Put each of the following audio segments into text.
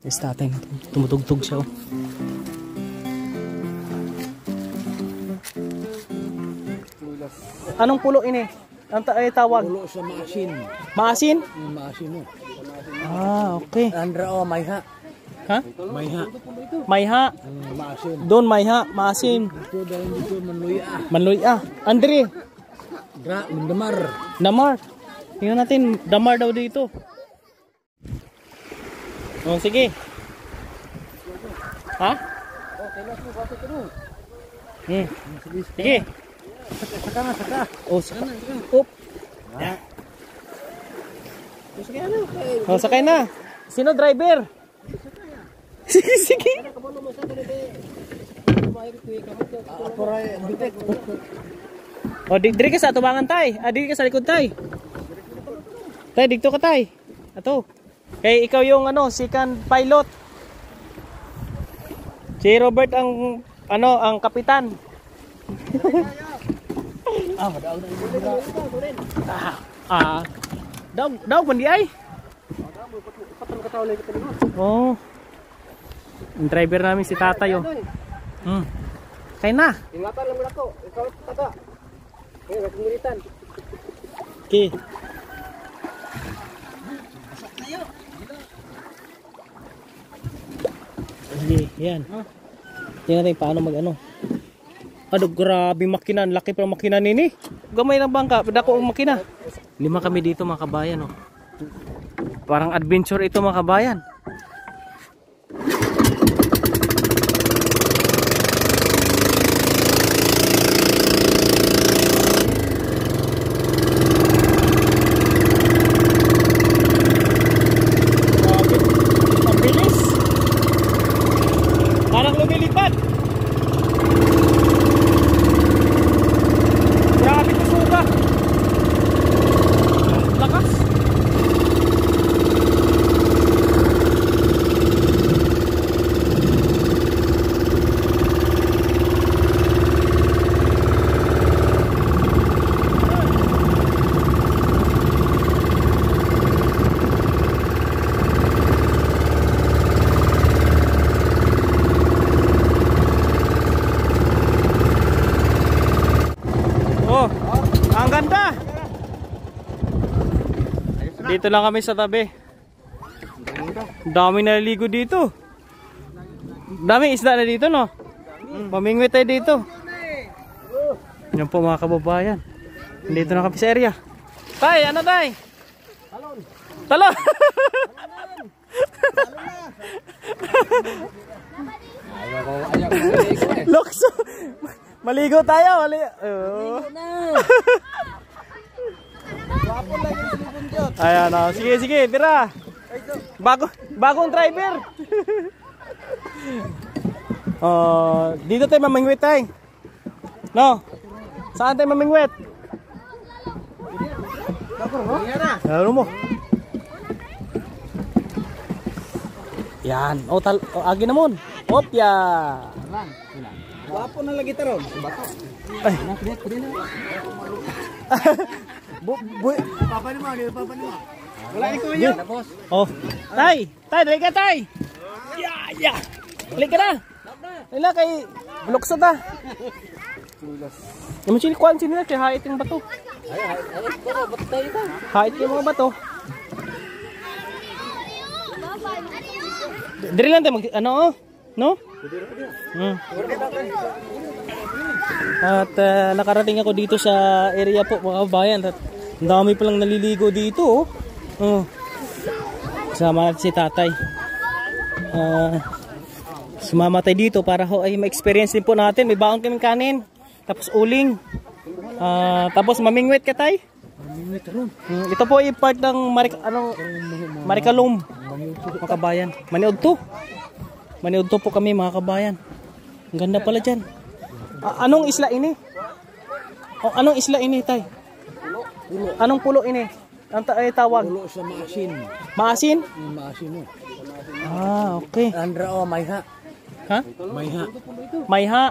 Is tatay na tumutugtog siya oh. Anong pulo ini? Ang tawag? Pulo sa maasin. Maasin? Maasin mo. Ah, okay. Andra o mayha. Ha? Mayha. Mayha. Maasin. Doon mayha, maasin. Dito dahil dito manluya. Manluya. Andre. Damar. Damar. Tingnan natin, damar daw dito. Oh, sige. Ha? Sige. Saka na, saka. Oh, saka. Up. Oh, sakay na. Sino driver? Sige, sige. Oh, diri ka sa tubangan tay. Diri ka sa likod tay. Tay, dito ka tay. Ato. Kay ikaw yung second pilot. Si Robert ang ang kapitan. Daw mandi ay. Oh. Ang driver namin si Tatay oh. Kaya na. Ingatan lang mo ako. Ikaw taga. Okay, nagmulitan. Okay. Sige, yan. Tingnan natin paano grabe makina. Laki pa ng makina nini. Gamay ng bangka. Dako ang makina. 5 kami dito mga kabayan. Oh. Parang adventure ito mga kabayan. Parang lumilipad. Grabe ko suga. Lakas. Ang ganda. Dito lang kami sa tabi. Dami naliligo dito. Dami isda na dito no. Pamingwit tayo dito. Yan po mga kababayan. Dito na kami sa area. Tay, ano tay? Talon. Talon. Lokso. Maligo tayo, maligo na. Ayan o, sige, sige, tira. Bagong driver. Dito tayo mamingwit tayo. No? Saan tayo mamingwit? Lalo mo. Yan, agi naman. Opya. Wapo na lagi taron. Bato. Ay. Papa ni mo, papa ni mo. Wala ni kuya. Oh. Tay, dali ka tay. Ya. Dali ka na. Dali kay luksod ah. Naman sila kuan sila kay hait yung bato. Hait yung mga bato. Dali lang tayo no? At nakarating ako dito sa area po mga kabayan. At ang dami palang naliligo dito oh. Kasama natin si Tatay. Sumama tayo dito para ay ma-experience din po natin. May baon kaming kanin. Tapos uling. Tapos mamingwit ka tay. Ito po ay part ng Marikalum mga kabayan. Maniudto po kami mga kabayan. Ang ganda pala dyan. Anong isla ini? Anong isla ini tay? Anong pulo ini? Ang tawag? Pulo sa maasin. Maasin? Maasin mo. Ah, okay. Andra o mayha. Ha? Mayha. Mayha.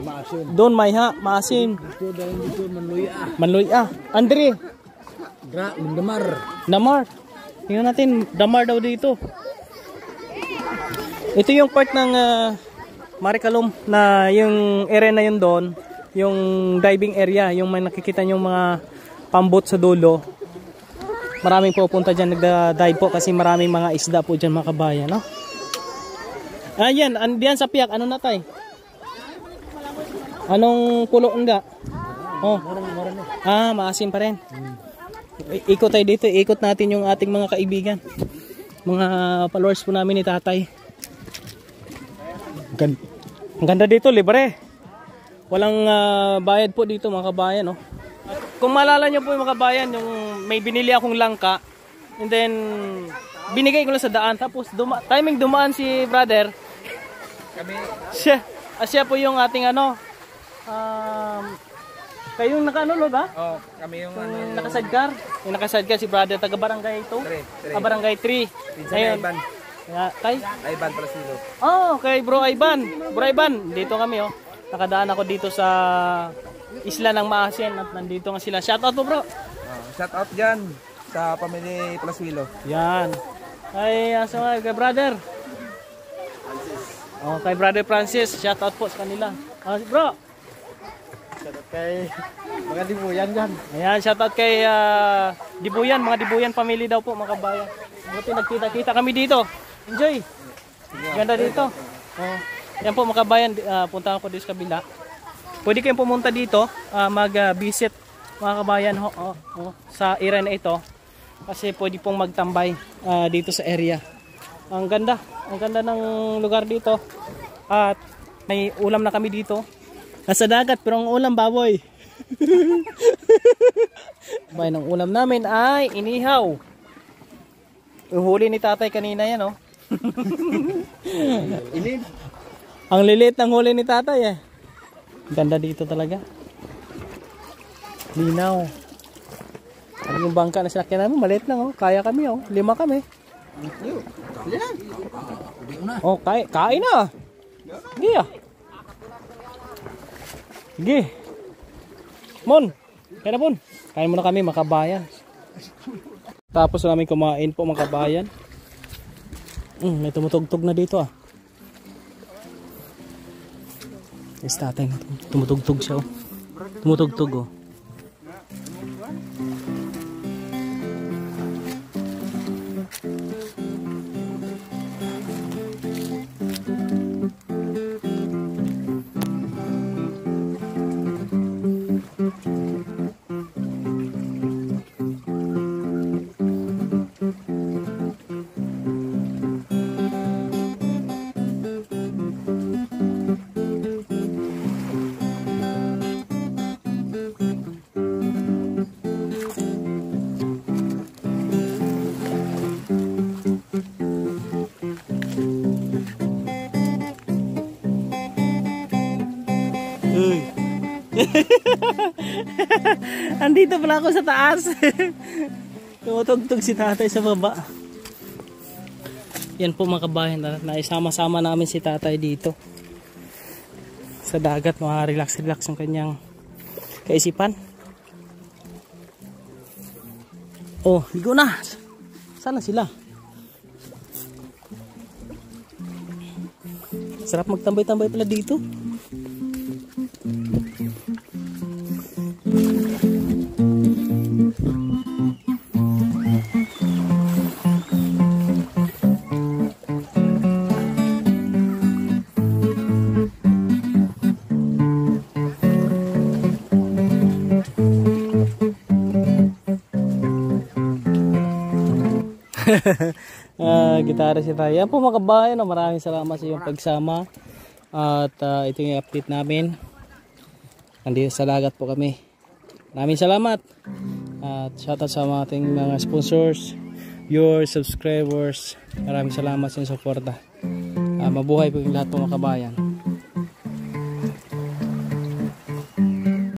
Maasin. Doon mayha, maasin. Dito dahil dito manluya. Manluya. Andre. Damar. Damar. Tingnan natin, damar daw dito. Ito yung part ng Maricalom na yung area na yun doon, yung diving area, yung may nakikita yung mga pambot sa dulo. Maraming pupunta dyan nagda-dive po kasi maraming mga isda po dyan mga kabayan, no? Ayan, andiyan sa piyak, ano na tay? Anong pulo nga? Oh. Maasim pa rin. Ikot tayo dito, ikot natin yung ating mga kaibigan. Mga followers po namin ni tatay. Ang ganda dito, libre. Walang bayad po dito mga kabayan, no? Kung maalala nyo po yung mga kabayan, yung may binili akong langka, and then binigay ko lang sa daan, tapos timing dumaan si brother. Kami. Siya po yung ating ano, kayong naka-ano ba? Oh, kami yung Nakasadkar. Yung nakasadkar si brother, taga barangay 2? Barangay 3. Ayun. Kay? Ivan Plasilo. Oh, kay Bro Ivan. Bro Ivan, dito kami oh. Nakadaan ako dito sa Isla ng Maasin at nandito nga sila. Shoutout po bro. Shout out dyan sa pamilya Plasilo. Yan. Ay, kay brother. Oh, kay brother Francis, shoutout po sa kanila. Bro. Shoutout kay mga Dibuyan dyan. Ayan, shoutout kay Dibuyan, mga Dibuyan family daw po mga kabayan. Buti nagkita-kita kami dito. Enjoy. Ganda dito. Oh. Yan po mga kabayan, punta ako dito sa kabila. Pwede kayong pumunta dito, mag-visit mga kabayan sa area na ito. Kasi pwede pong magtambay dito sa area. Ang ganda ng lugar dito. At may ulam na kami dito. Nasa dagat pero ang ulam baboy. Bayan, ang ulam namin ay inihaw. Huli ni tatay kanina yan oh. Ang lilit ng huli ni tatay eh. Ganda dito talaga. Linaw. Ano yung bangka na sinakyan namin? Maliit lang oh. Kaya kami oh. 5 kami. Oh, kain na. Sige ah. Sige. Mon. Kaya na Mon. Kain muna kami mga kabayan. Tapos namin kumain po mga kabayan. May tumutugtog na dito ah. Yes, tatay. Tumutugtog siya oh. Tumutugtog oh. Andito pala ako sa taas. Tumutugtog si tatay sa baba. Yan po mga kabayan, naisama-sama namin si tatay dito sa dagat. Relax yung kanyang kaisipan. Oh, ligo na. Sana sila. Sarap magtambay-tambay pala dito. Gitara si tayo. Yan po mga kabayan, maraming salamat sa iyong pagsama. At ito yung update namin. Nandito sa dagat po kami. Maraming salamat. At shoutout sa ating mga sponsors, viewers, subscribers. Maraming salamat sa inyong suporta. Mabuhay po yung lahat po mga kabayan.